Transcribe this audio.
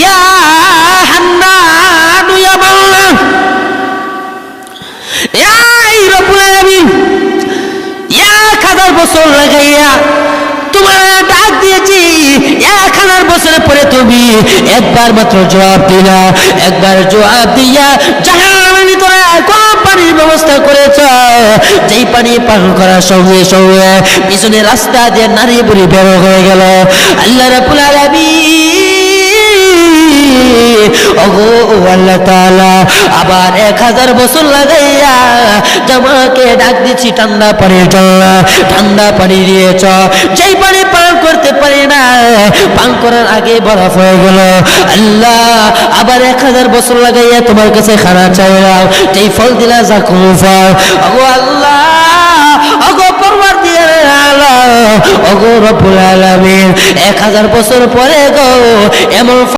ইয়া হান্নান ইয়া মাওলা, ইয়া রব্বুল আলামিন, 1000 বছর লাগাইয়া তোমার ডাক দিয়েছি, 1000 বছরের পরে তুমি একবার মাত্র জবাব দিলা। একবার জবাব দিয়া জাহান্নামের ভিতরে কোন পানির ব্যবস্থা করেছ, যেই পানি পান করার সঙ্গে সঙ্গে পিছনে রাস্তা দিয়ে নারী বুড়ি বের হয়ে গেল। আল্লাহ রাব্বুল আলামিন, ওগো আল্লাহ তাআলা, আবার 1000 বছর লাগাইয়া তোমাকে ডাক দিচ্ছি ঠান্ডা পানির জন্য। ঠান্ডা পানি দিয়েছ, যেই পানি পান করতে পারি না, পান করার আগে বরফ হয়ে গেল। আল্লাহ, আবার 1000 বছর লাগাইয়া তোমার কাছে খানা চাইলাম, যেই ফল দিলা জাকুম ফল। ওগো আল্লাহ, ওগো পরওয়ারদিগার আলম, ওগো রব্বুল আলামিন, 1000 বছর পরে গো এমন